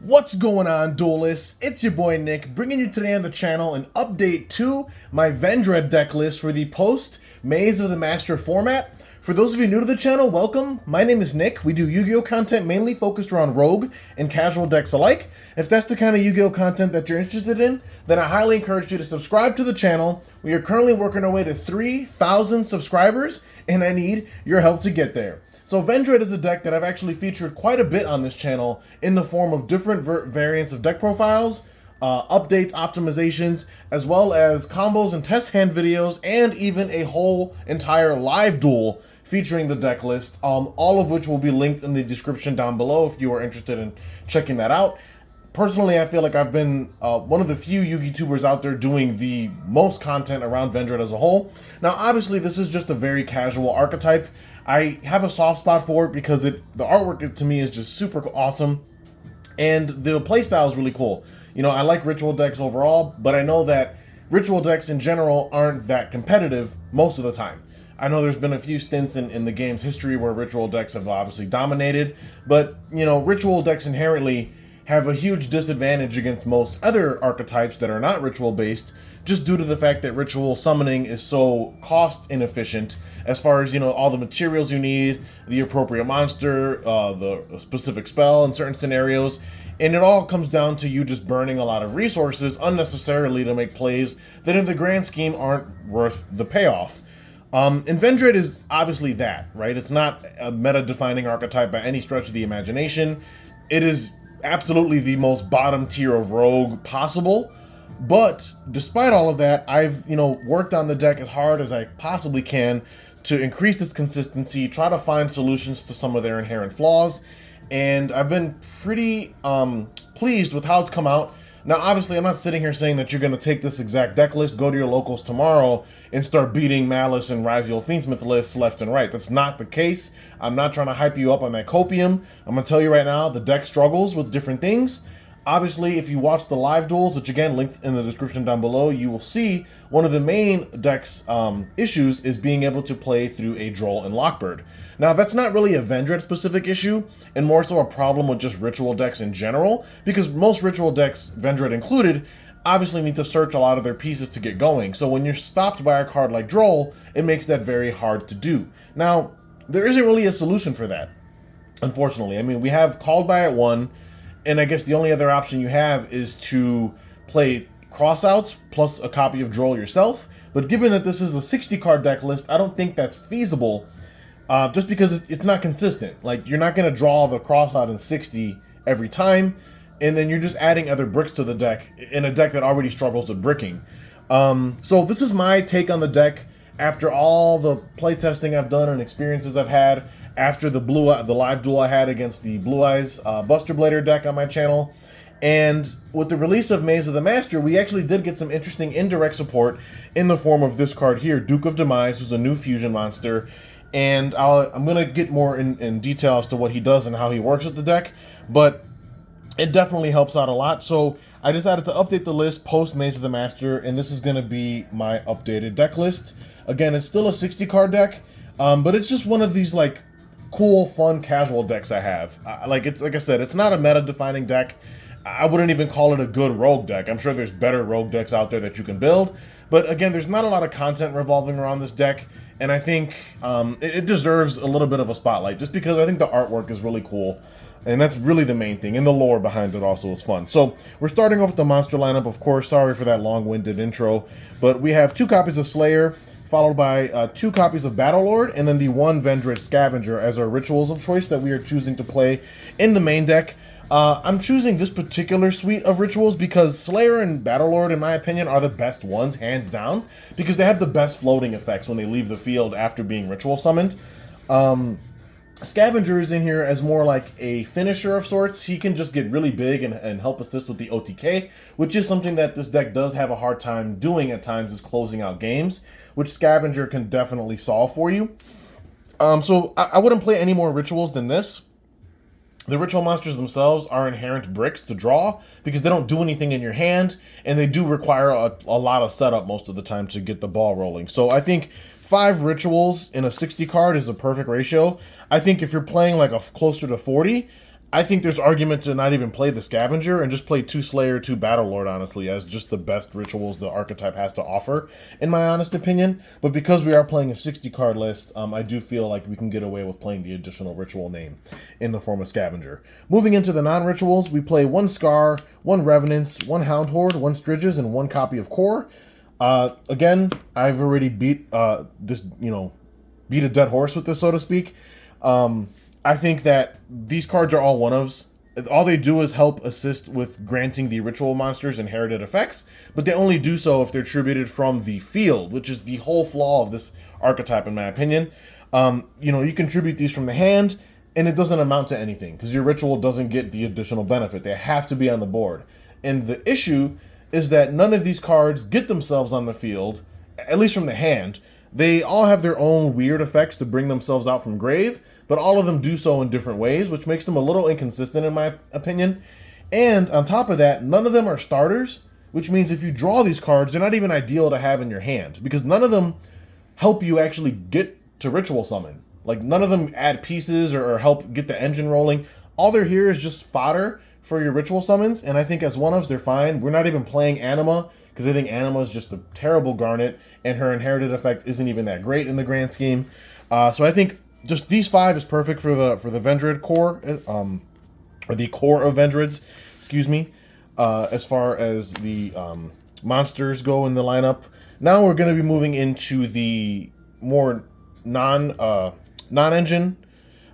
What's going on, duelists? It's your boy Nick, bringing you today on the channel an update to my Vendread deck list for the post Maze of the Master format. For those of you new to the channel, welcome. My name is Nick. We do Yu-Gi-Oh content mainly focused around rogue and casual decks alike. If that's the kind of Yu-Gi-Oh content that you're interested in, then I highly encourage you to subscribe to the channel. We are currently working our way to 3,000 subscribers, and I need your help to get there. So Vendread is a deck that I've actually featured quite a bit on this channel in the form of different variants of deck profiles, updates, optimizations, as well as combos and test hand videos, and even a whole entire live duel featuring the deck list, all of which will be linked in the description down below if you are interested in checking that out. Personally, I feel like I've been one of the few Yu-Gi tubers out there doing the most content around Vendread as a whole. Now, obviously, this is just a very casual archetype. I have a soft spot for it because the artwork to me is just super awesome, and the playstyle is really cool. You know, I like ritual decks overall, but I know that ritual decks in general aren't that competitive most of the time. I know there's been a few stints in the game's history where ritual decks have obviously dominated, but, you know, ritual decks inherently have a huge disadvantage against most other archetypes that are not ritual based, just due to the fact that ritual summoning is so cost inefficient as far as, you know, all the materials you need, the appropriate monster, the specific spell in certain scenarios, and it all comes down to you just burning a lot of resources unnecessarily to make plays that in the grand scheme aren't worth the payoff. And Vendread is obviously that, right? It's not a meta-defining archetype by any stretch of the imagination. It is absolutely the most bottom tier of rogue possible. But despite all of that, I've, you know, worked on the deck as hard as I possibly can to increase its consistency, try to find solutions to some of their inherent flaws, and I've been pretty pleased with how it's come out. Now, obviously, I'm not sitting here saying that you're going to take this exact deck list, go to your locals tomorrow, and start beating Malice and Rise of the Old Fiendsmith lists left and right. That's not the case. I'm not trying to hype you up on that copium. I'm going to tell you right now, the deck struggles with different things. Obviously, if you watch the live duels, which again, linked in the description down below, you will see one of the main deck's issues is being able to play through a Droll and Lockbird. Now, that's not really a Vendread specific issue, and more so a problem with just ritual decks in general, because most ritual decks, Vendread included, obviously need to search a lot of their pieces to get going. So when you're stopped by a card like Droll, it makes that very hard to do. Now, there isn't really a solution for that, unfortunately. I mean, we have Called by at 1, and I guess the only other option you have is to play crossouts plus a copy of Droll yourself. But given that this is a 60 card deck list, I don't think that's feasible, just because it's not consistent. Like, you're not going to draw the crossout in 60 every time, and then you're just adding other bricks to the deck in a deck that already struggles with bricking. So this is my take on the deck after all the playtesting I've done and experiences I've had after the live duel I had against the Blue Eyes Buster Blader deck on my channel. And with the release of Maze of the Master, we actually did get some interesting indirect support in the form of this card here, Duke of Demise, who's a new fusion monster. And I'm going to get more in detail as to what he does and how he works with the deck, but it definitely helps out a lot. So I decided to update the list post Maze of the Master, and this is going to be my updated deck list. Again, it's still a 60 card deck, but it's just one of these like cool, fun, casual decks I have. Like I said, it's not a meta-defining deck. I wouldn't even call it a good rogue deck. I'm sure there's better rogue decks out there that you can build. But again, there's not a lot of content revolving around this deck, and I think it deserves a little bit of a spotlight, just because I think the artwork is really cool. And that's really the main thing, and the lore behind it also is fun. So we're starting off with the monster lineup, of course. Sorry for that long-winded intro, but we have 2 copies of Slayer, followed by 2 copies of Battlelord, and then the 1 Vendread Scavenger as our rituals of choice that we are choosing to play in the main deck. I'm choosing this particular suite of rituals because Slayer and Battlelord, in my opinion, are the best ones, hands down, because they have the best floating effects when they leave the field after being ritual summoned. Scavenger is in here as more like a finisher of sorts. He can just get really big and help assist with the OTK, which is something that this deck does have a hard time doing at times, is closing out games, which Scavenger can definitely solve for you. So I wouldn't play any more rituals than this. The ritual monsters themselves are inherent bricks to draw because they don't do anything in your hand, and they do require a lot of setup most of the time to get the ball rolling. So I think 5 rituals in a 60 card is a perfect ratio. I think if you're playing like a closer to 40, I think there's argument to not even play the Scavenger and just play 2 Slayer, 2 Battlelord, honestly, as just the best rituals the archetype has to offer, in my honest opinion. But because we are playing a 60-card list, I do feel like we can get away with playing the additional ritual name in the form of Scavenger. Moving into the non-rituals, we play 1 Scar, 1 Revenants, 1 Hound Horde, 1 Striges, and 1 copy of Core. Again, I've already beat beat a dead horse with this, so to speak. I think that these cards are all one-ofs. All they do is help assist with granting the ritual monsters inherited effects, but they only do so if they're attributed from the field, which is the whole flaw of this archetype, in my opinion. You contribute these from the hand, and it doesn't amount to anything, because your ritual doesn't get the additional benefit. They have to be on the board. And the issue is that none of these cards get themselves on the field, at least from the hand. They all have their own weird effects to bring themselves out from grave, but all of them do so in different ways, which makes them a little inconsistent in my opinion. And on top of that, none of them are starters, which means if you draw these cards, they're not even ideal to have in your hand, because none of them help you actually get to ritual summon. Like, none of them add pieces or help get the engine rolling. All they're here is just fodder for your ritual summons, and I think as one-ofs, they're fine. We're not even playing Anima, because I think Anima is just a terrible Garnet, and her inherited effect isn't even that great in the grand scheme. So I think just these 5 is perfect for the Vendread core, or the core of Vendreads, excuse me, as far as the monsters go in the lineup. Now we're going to be moving into the more non-engine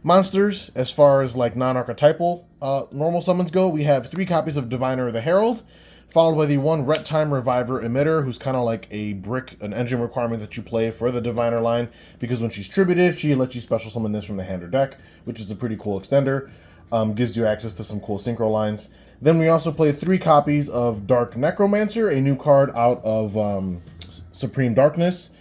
monsters, as far as like non-archetypal normal summons go. We have 3 copies of Diviner the Herald, followed by the 1 Ret Time Reviver Emitter, who's kind of like an engine requirement that you play for the Diviner line, because when she's tributed, she lets you special summon this from the hand or deck, which is a pretty cool extender. Gives you access to some cool synchro lines. Then we also play 3 copies of Dark Necromancer, a new card out of Supreme Darkness.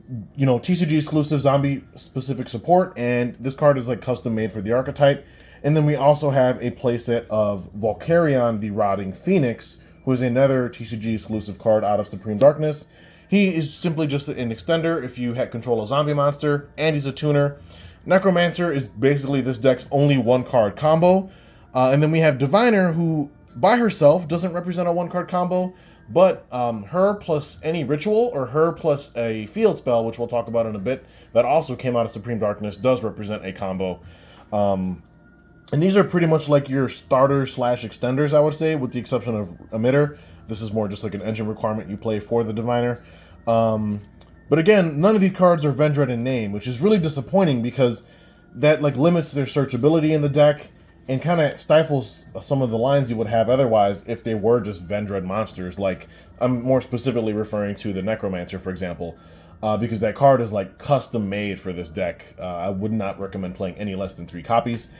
TCG exclusive zombie specific support, and this card is like custom made for the archetype. And then we also have a playset of Volcarion the Rotting Phoenix, who is another TCG exclusive card out of Supreme Darkness. He is simply just an extender if you control a zombie monster, and he's a tuner. Necromancer is basically this deck's only 1-card combo. And then we have Diviner, who by herself doesn't represent a 1-card combo, but her plus any ritual, or her plus a field spell, which we'll talk about in a bit, that also came out of Supreme Darkness, does represent a combo. And these are pretty much like your starters / extenders, I would say, with the exception of Emitter. This is more just like an engine requirement you play for the Diviner. But again, none of these cards are Vendread in name, which is really disappointing, because that limits their searchability in the deck and kind of stifles some of the lines you would have otherwise if they were just Vendread monsters. Like, I'm more specifically referring to the Necromancer, for example, because that card is custom made for this deck. I would not recommend playing any less than 3 copies.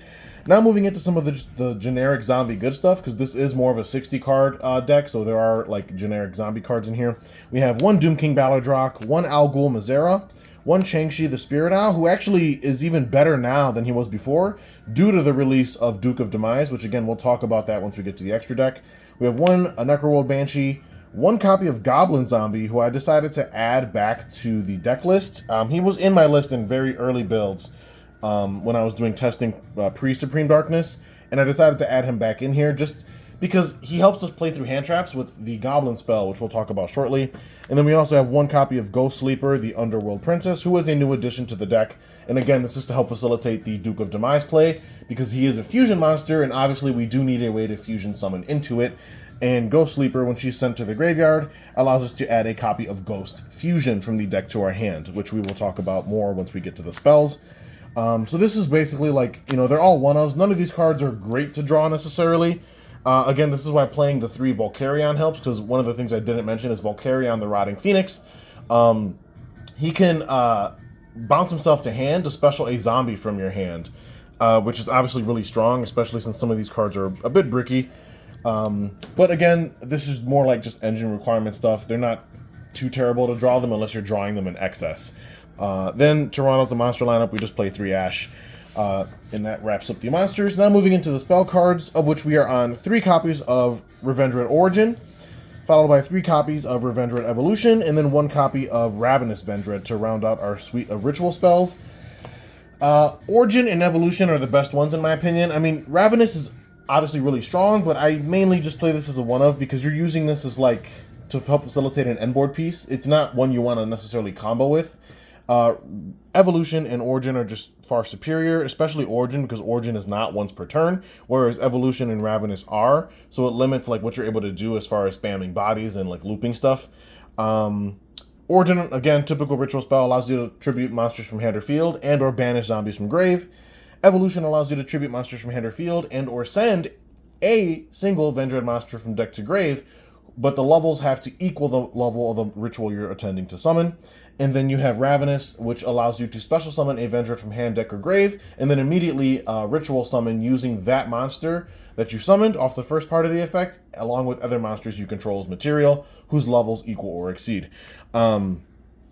Now moving into some of the generic zombie good stuff, because this is more of a 60-card deck, so there are generic zombie cards in here. We have 1 Doom King Balladrock, 1 Al Ghul Mazera, 1 Changshi the Spirit Owl, who actually is even better now than he was before, due to the release of Duke of Demise, which again, we'll talk about that once we get to the extra deck. We have 1 Necroworld Banshee, 1 copy of Goblin Zombie, who I decided to add back to the deck list. He was in my list in very early builds, when I was doing testing pre-Supreme Darkness, and I decided to add him back in here just because he helps us play through hand traps with the Goblin spell, which we'll talk about shortly. And then we also have 1 copy of Ghost Sleeper, the Underworld Princess, who is a new addition to the deck. And again, this is to help facilitate the Duke of Demise play, because he is a fusion monster, and obviously we do need a way to fusion summon into it. And Ghost Sleeper, when she's sent to the graveyard, allows us to add a copy of Ghost Fusion from the deck to our hand, which we will talk about more once we get to the spells. So this is basically they're all one-ofs. None of these cards are great to draw necessarily. Again, this is why playing the 3 Volcarion helps, because one of the things I didn't mention is Volcarion the Rotting Phoenix. He can bounce himself to hand to special a zombie from your hand, which is obviously really strong, especially since some of these cards are a bit bricky. But again, this is more like just engine requirement stuff. They're not too terrible to draw them unless you're drawing them in excess. Then to round out the monster lineup, we just play 3 Ash. And that wraps up the monsters. Now moving into the spell cards, of which we are on 3 copies of Revendread Origin, followed by 3 copies of Revendread Evolution, and then 1 copy of Ravenous Vendread to round out our suite of ritual spells. Origin and Evolution are the best ones in my opinion. I mean, Ravenous is obviously really strong, but I mainly just play this as a one-of because you're using this as like to help facilitate an end board piece. It's not one you want to necessarily combo with. Evolution and Origin are just far superior, especially Origin because Origin is not once per turn, whereas Evolution and Ravenous are. So it limits like what you're able to do as far as spamming bodies and like looping stuff. Origin, again, typical ritual spell, allows you to tribute monsters from hand or field and or banish zombies from grave. Evolution allows you to tribute monsters from hand or field and or send a single Vendread monster from deck to grave, but the levels have to equal the level of the ritual you're attending to summon. And then you have Ravenous, which allows you to special summon a Vendread from hand, deck, or grave, and then immediately ritual summon using that monster that you summoned off the first part of the effect, along with other monsters you control as material, whose levels equal or exceed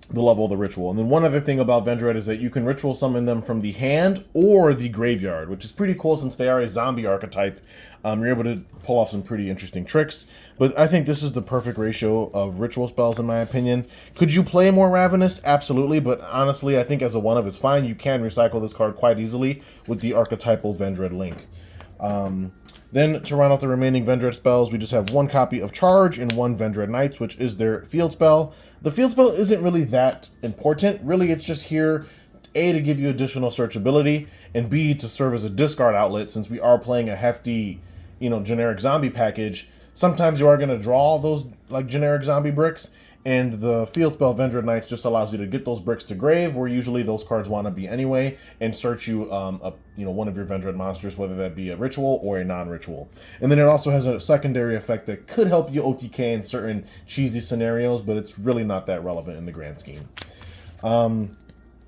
the level of the ritual. And then one other thing about Vendread is that you can ritual summon them from the hand or the graveyard, which is pretty cool since they are a zombie archetype. You're able to pull off some pretty interesting tricks. But I think this is the perfect ratio of ritual spells in my opinion. Could you play more Ravenous? Absolutely, but honestly, I think as a one-of it's fine. You can recycle this card quite easily with the archetypal Vendread link. Then to round out the remaining Vendread spells, we just have one copy of Charge and one Vendread Knights, which is their field spell. The field spell isn't really that important. Really, it's just here, A, to give you additional searchability, and B, to serve as a discard outlet since we are playing a hefty, generic zombie package. Sometimes you are going to draw those like generic zombie bricks, and the field spell Vendread Knights just allows you to get those bricks to grave, where usually those cards want to be anyway, and search you one of your Vendread monsters, whether that be a ritual or a non-ritual. And then it also has a secondary effect that could help you OTK in certain cheesy scenarios, but it's really not that relevant in the grand scheme.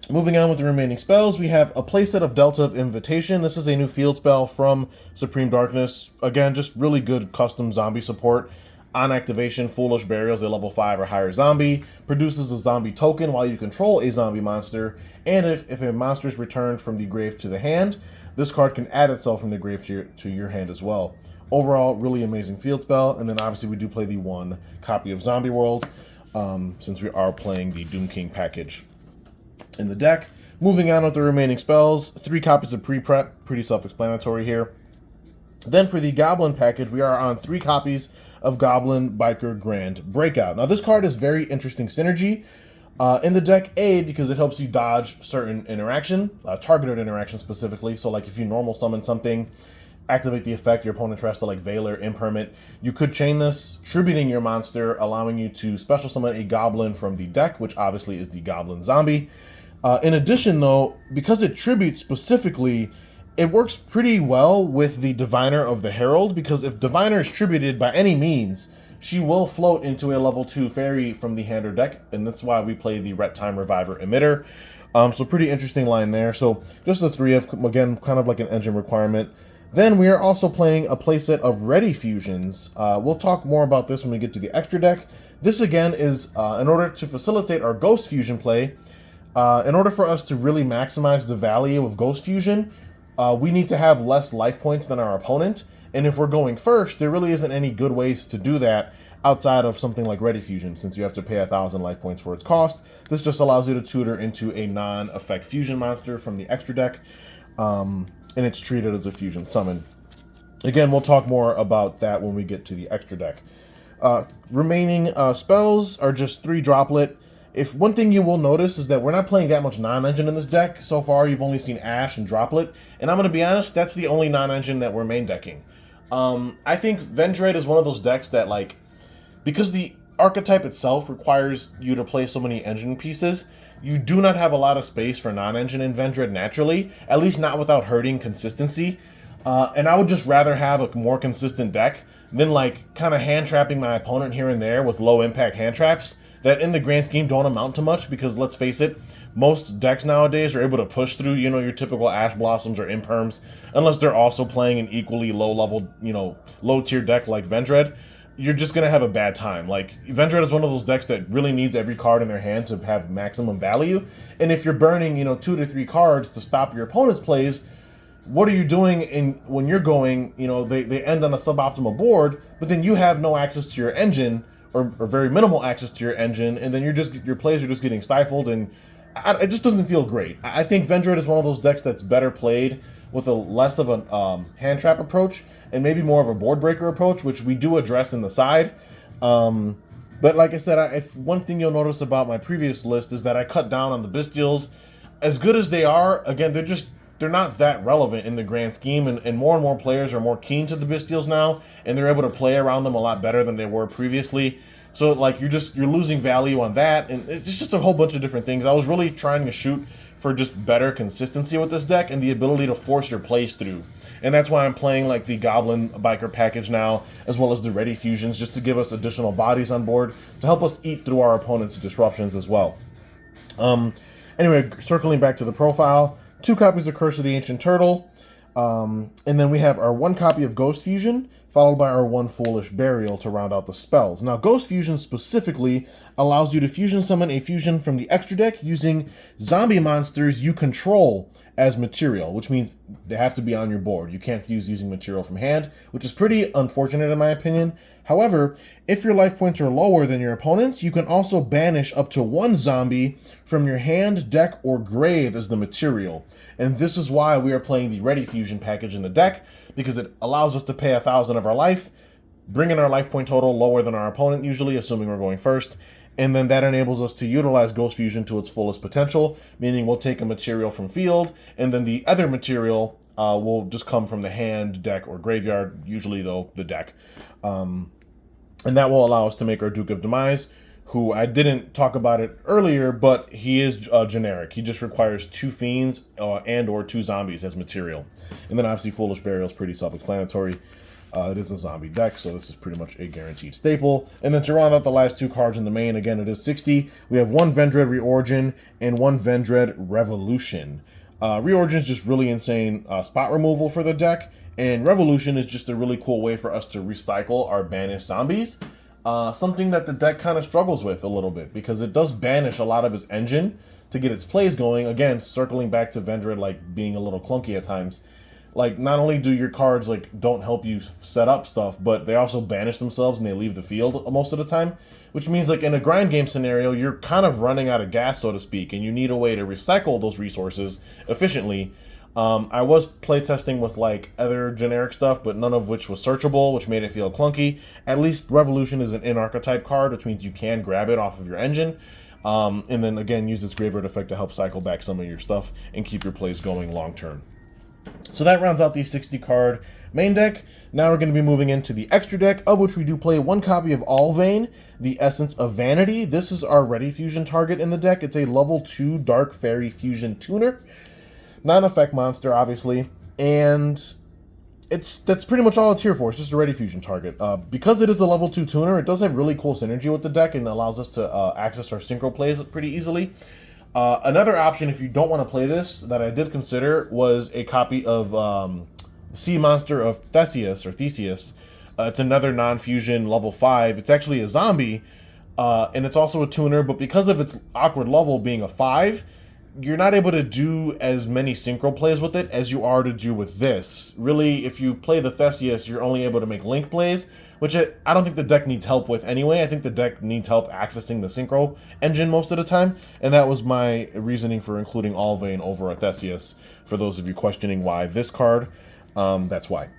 Moving on with the remaining spells, we have a playset of Delta of Invitation. This is a new field spell from Supreme Darkness. Again, just really good custom zombie support. On activation, Foolish Burials a level 5 or higher zombie, produces a zombie token while you control a zombie monster, and if a monster is returned from the grave to the hand, this card can add itself from the grave to your hand as well. Overall, really amazing field spell, and then obviously we do play the one copy of Zombie World, since we are playing the Doom King package in the deck. Moving on with the remaining spells, 3 copies of Pre-Prep, pretty self-explanatory here. Then for the Goblin package, we are on 3 copies of Goblin Biker Grand Breakout. Now this card is very interesting synergy in the deck, A, because it helps you dodge certain interaction, targeted interaction specifically. So like if you normal summon something, activate the effect, your opponent tries to like veil or impermit, you could chain this, tributing your monster, allowing you to special summon a Goblin from the deck, which obviously is the Goblin Zombie. In addition though, because it tributes specifically, it works pretty well with the Diviner of the Herald, because if Diviner is tributed by any means, she will float into a level 2 fairy from the hand or deck, and that's why we play the Ret Time Reviver Emitter. So pretty interesting line there. So just the 3 of, again, kind of like an engine requirement. Then we are also playing a playset of Ready Fusions. We'll talk more about this when we get to the extra deck. This again is in order to facilitate our Ghost Fusion play. In order for us to really maximize the value of Ghost Fusion, we need to have less life points than our opponent, and if we're going first, there really isn't any good ways to do that outside of something like Ready Fusion, since you have to pay 1,000 life points for its cost. This just allows you to tutor into a non-effect fusion monster from the extra deck, and it's treated as a fusion summon. Again, we'll talk more about that when we get to the extra deck. Remaining spells are just 3 droplet. If one thing you will notice is that we're not playing that much non-engine in this deck. So far, you've only seen Ash and Droplet. And I'm going to be honest, that's the only non-engine that we're main decking. I think Vendread is one of those decks that, like, because the archetype itself requires you to play so many engine pieces, you do not have a lot of space for non-engine in Vendread naturally, at least not without hurting consistency. And I would just rather have a more consistent deck than, like, kind of hand-trapping my opponent here and there with low-impact hand traps that in the grand scheme don't amount to much, because let's face it, most decks nowadays are able to push through, your typical Ash Blossoms or Imperms, unless they're also playing an equally low-level, low-tier deck like Vendread. You're just going to have a bad time. Like, Vendread is one of those decks that really needs every card in their hand to have maximum value, and if you're burning, 2 to 3 cards to stop your opponent's plays, what are you doing when you're going, they end on a suboptimal board, but then you have no access to your engine, or very minimal access to your engine, and then your plays are just getting stifled, and it just doesn't feel great. I think Vendread is one of those decks that's better played with a less of a hand trap approach and maybe more of a board breaker approach, which we do address in the side. But like I said, if one thing you'll notice about my previous list is that I cut down on the Bestials. As good as they are, again, they're not that relevant in the grand scheme, and more players are more keen to the Bestials now, and they're able to play around them a lot better than they were previously. So like you're losing value on that, and it's just a whole bunch of different things. I was really trying to shoot for just better consistency with this deck and the ability to force your plays through. And that's why I'm playing like the Goblin Biker package now, as well as the Ready Fusions, just to give us additional bodies on board to help us eat through our opponent's disruptions as well. Anyway, circling back to the profile, 2 copies of Curse of the Ancient Turtle, and then we have our 1 copy of Ghost Fusion, followed by our 1 Foolish Burial to round out the spells. Now, Ghost Fusion specifically allows you to fusion summon a fusion from the extra deck using zombie monsters you control as material, which means they have to be on your board. You can't fuse using material from hand, which is pretty unfortunate in my opinion. However, if your life points are lower than your opponent's, you can also banish up to 1 zombie from your hand, deck, or grave as the material. And this is why we are playing the Ready Fusion package in the deck, because it allows us to pay 1,000 of our life, bringing our life point total lower than our opponent usually, assuming we're going first. And then that enables us to utilize Ghost Fusion to its fullest potential, meaning we'll take a material from field, and then the other material will just come from the hand, deck, or graveyard, usually though the deck. And that will allow us to make our Duke of Demise, who I didn't talk about it earlier, but he is generic. He just requires 2 fiends and or 2 zombies as material. And then obviously Foolish Burial is pretty self-explanatory. It is a zombie deck, so this is pretty much a guaranteed staple. And then to round out the last 2 cards in the main, again, it is 60. We have 1 Vendread Reorigin and 1 Vendread Revolution. Reorigin is just really insane spot removal for the deck, and Revolution is just a really cool way for us to recycle our banished zombies. Something that the deck kind of struggles with a little bit, because it does banish a lot of its engine to get its plays going. Again, circling back to Vendread like being a little clunky at times. Like, not only do your cards like don't help you set up stuff, but they also banish themselves and they leave the field most of the time, which means like in a grind game scenario, you're kind of running out of gas, so to speak, and you need a way to recycle those resources efficiently. I was playtesting with like other generic stuff, but none of which was searchable, which made it feel clunky. At least Revolution is an in-archetype card, which means you can grab it off of your engine. And then again, use this graveyard effect to help cycle back some of your stuff and keep your plays going long term. So that rounds out the 60 card main deck. Now we're going to be moving into the extra deck, of which we do play 1 copy of Alvain, the Essence of Vanity. This is our Ready Fusion target in the deck. It's a level 2 Dark Fairy Fusion tuner. Not an effect monster, obviously, and that's pretty much all it's here for. It's just a Ready Fusion target. Because it is a level 2 tuner, it does have really cool synergy with the deck and allows us to access our synchro plays pretty easily. Another option, if you don't want to play this, that I did consider was a copy of Sea Monster of Theseus, or Theseus. It's another non-fusion level 5. It's actually a zombie, and it's also a tuner, but because of its awkward level being a 5, you're not able to do as many synchro plays with it as you are to do with this. Really, if you play the Theseus, you're only able to make link plays, which I don't think the deck needs help with anyway. I think the deck needs help accessing the synchro engine most of the time, and that was my reasoning for including Alvain over a Theseus. For those of you questioning why this card, that's why.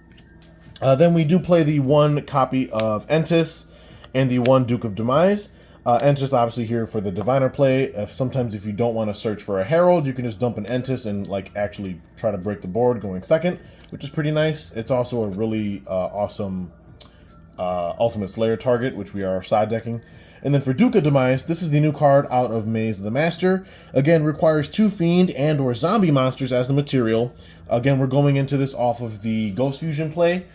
Then we do play the 1 copy of Entis and the 1 Duke of Demise. Entis obviously here for the diviner play. Sometimes if you don't want to search for a herald, you can just dump an Entis and like actually try to break the board going second, which is pretty nice. It's also a really awesome Ultimate Slayer target, which we are side decking. And then for Duke of Demise, this is the new card out of Maze of the Master. Again, requires 2 fiend and or zombie monsters as the material. Again, we're going into this off of the Ghost Fusion play.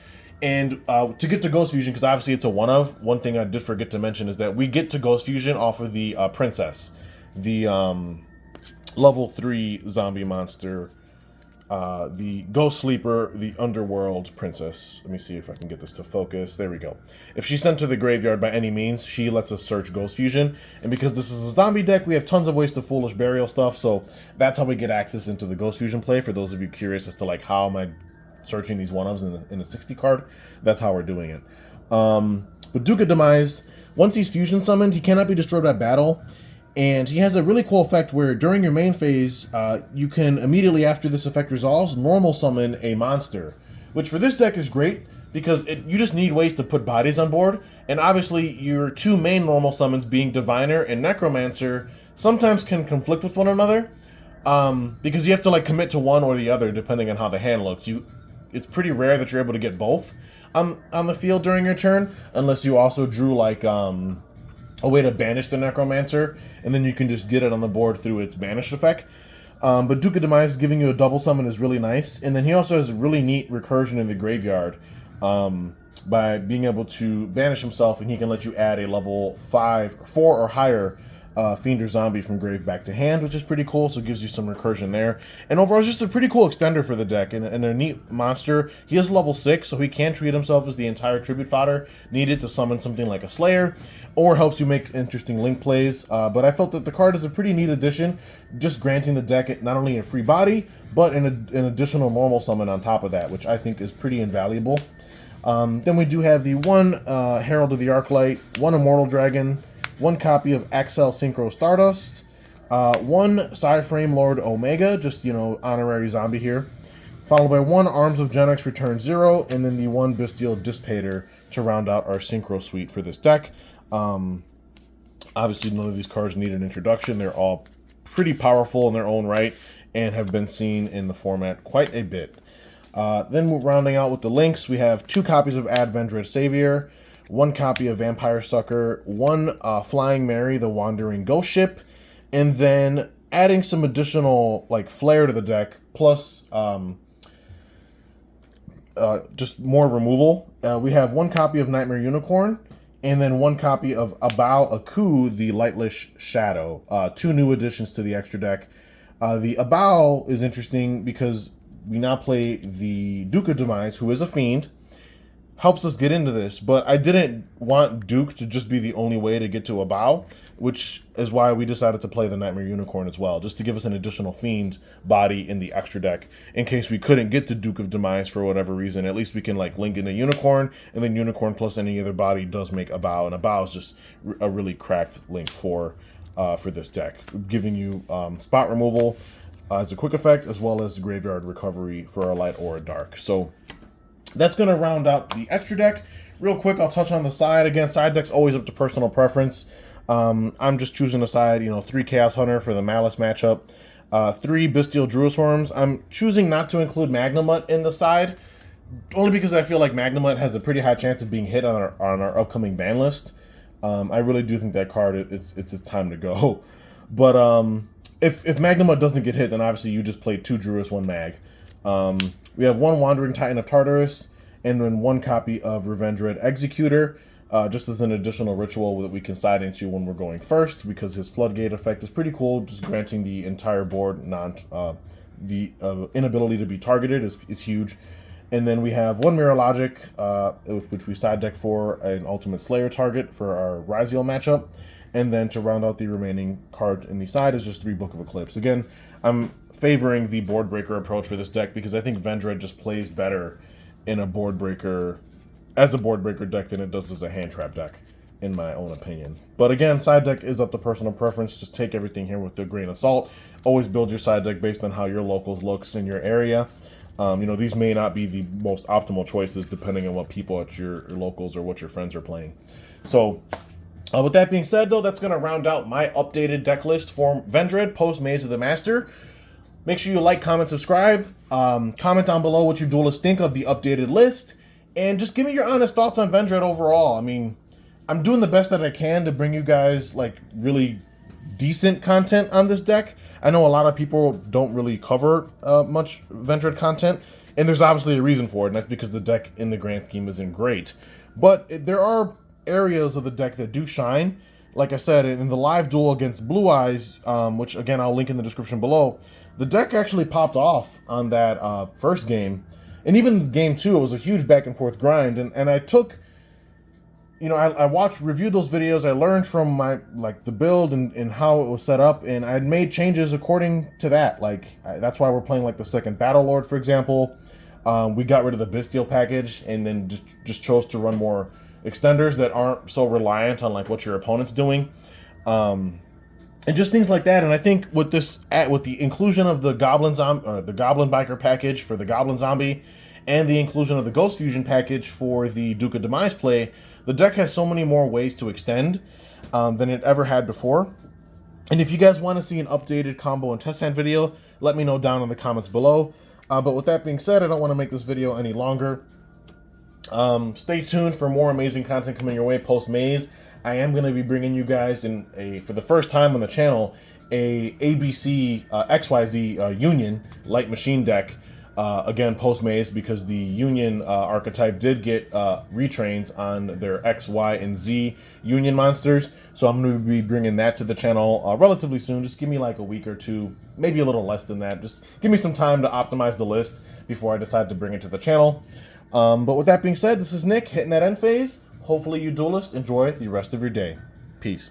And to get to Ghost Fusion, because obviously it's a one thing I did forget to mention is that we get to Ghost Fusion off of the Princess, the level 3 zombie monster, the Ghost Sleeper, the Underworld Princess. Let me see if I can get this to focus. There we go. If she's sent to the graveyard by any means, she lets us search Ghost Fusion. And because this is a zombie deck, we have tons of ways to Foolish Burial stuff, so that's how we get access into the Ghost Fusion play. For those of you curious as to like how am I searching these one-ofs in a 60 card, that's how we're doing it. With Duke of Demise, once he's fusion summoned, he cannot be destroyed by battle, And he has a really cool effect where during your main phase, you can immediately after this effect resolves, normal summon a monster. Which for this deck is great, because you just need ways to put bodies on board. And obviously your two main normal summons being Diviner and Necromancer sometimes can conflict with one another. Because you have to like commit to one or the other depending on how the hand looks. It's pretty rare that you're able to get both on the field during your turn, unless you also drew like a way to banish the Necromancer, and then you can just get it on the board through its banished effect. But Duke of Demise giving you a double summon is really nice, and then he also has a really neat recursion in the graveyard by being able to banish himself, and he can let you add a level 4 or higher Fiend or Zombie from grave back to hand, which is pretty cool, so it gives you some recursion there. And overall, it's just a pretty cool extender for the deck, and a neat monster. He is level 6, so he can treat himself as the entire tribute fodder needed to summon something like a Slayer, or helps you make interesting link plays. But I felt that the card is a pretty neat addition, just granting the deck not only a free body, but an additional normal summon on top of that, which I think is pretty invaluable. Then we do have the one Herald of the Arclight, one Immortal Dragon, one copy of Axel Synchro Stardust, one Psyframe Lord Omega, just, honorary zombie here, followed by one Arms of Genex Return 0, and then the one Bestial Dissipator to round out our Synchro suite for this deck. Obviously, none of these cards need an introduction. They're all pretty powerful in their own right and have been seen in the format quite a bit. Then we're rounding out with the links. We have 2 copies of Vendread Savior, 1 copy of Vampire Sucker, 1 Flying Mary, the Wandering Ghost Ship, and then adding some additional flair to the deck, plus just more removal. We have 1 copy of Nightmare Unicorn, and then 1 copy of Abao Aku, the Lightless Shadow. 2 new additions to the extra deck. The Abao is interesting because we now play the Duke of Demise, who is a fiend. Helps us get into this, but I didn't want Duke to just be the only way to get to Abao, which is why we decided to play the Nightmare Unicorn as well, just to give us an additional fiend body in the extra deck, in case we couldn't get to Duke of Demise for whatever reason. At least we can link in a Unicorn, and then Unicorn plus any other body does make Abao, and Abao is just a really cracked link for this deck, giving you spot removal as a quick effect, as well as graveyard recovery for a light or a dark. So that's going to round out the extra deck. Real quick, I'll touch on the side. Again, side deck's always up to personal preference. I'm just choosing a side, 3 Chaos Hunter for the Malice matchup, 3 Bestial Druisworms. I'm choosing not to include Magnamut in the side, only because I feel like Magnamut has a pretty high chance of being hit on our upcoming ban list. I really do think that card, it's its time to go. But if Magnamut doesn't get hit, then obviously you just play 2 Druids, 1 Mag. We have 1 Wandering Titan of Tartarus, and then 1 copy of Vendread Executor, just as an additional ritual that we can side into when we're going first, because his Floodgate effect is pretty cool, just granting the entire board the inability to be targeted is huge. And then we have 1 Mirror Logic, which we side deck for an Ultimate Slayer target for our Ryziel matchup. And then to round out the remaining card in the side is just 3 Book of Eclipse. Again, I'm favoring the board breaker approach for this deck because I think Vendread just plays better in a board breaker deck than it does as a hand trap deck, in my own opinion. But again, side deck is up to personal preference. Just take everything here with a grain of salt. Always build your side deck based on how your locals looks in your area. These may not be the most optimal choices depending on what people at your locals or what your friends are playing. So with that being said, though, that's going to round out my updated deck list for Vendread post Maze of the Master. Make sure you like, comment, subscribe. Comment down below what you duelists think of the updated list. And just give me your honest thoughts on Vendread overall. I mean, I'm doing the best that I can to bring you guys, really decent content on this deck. I know a lot of people don't really cover much Vendread content. And there's obviously a reason for it, and that's because the deck in the grand scheme isn't great. But there are areas of the deck that do shine. Like I said, in the live duel against Blue Eyes, which again I'll link in the description below, the deck actually popped off on that first game. And even game 2, it was a huge back and forth grind. And I took, I reviewed those videos. I learned from my, the build and how it was set up. And I made changes according to that. That's why we're playing, the second Battle Lord, for example. We got rid of the Bestial package and then just chose to run more extenders that aren't so reliant on, what your opponent's doing. and just things like that. And I think with this, with the inclusion of the the Goblin Biker package for the Goblin Zombie, and the inclusion of the Ghost Fusion package for the Duke of Demise play, the deck has so many more ways to extend than it ever had before. And if you guys want to see an updated combo and test hand video, let me know down in the comments below. But with that being said, I don't want to make this video any longer. Stay tuned for more amazing content coming your way post-Maze. I am going to be bringing you guys for the first time on the channel, a ABC XYZ Union Light Machine deck. Again, post-Maze, because the Union archetype did get retrains on their X, Y, and Z Union monsters. So I'm going to be bringing that to the channel relatively soon. Just give me like a week or two, maybe a little less than that. Just give me some time to optimize the list before I decide to bring it to the channel. But with that being said, this is Nick hitting that end phase. Hopefully you duelists enjoy the rest of your day. Peace.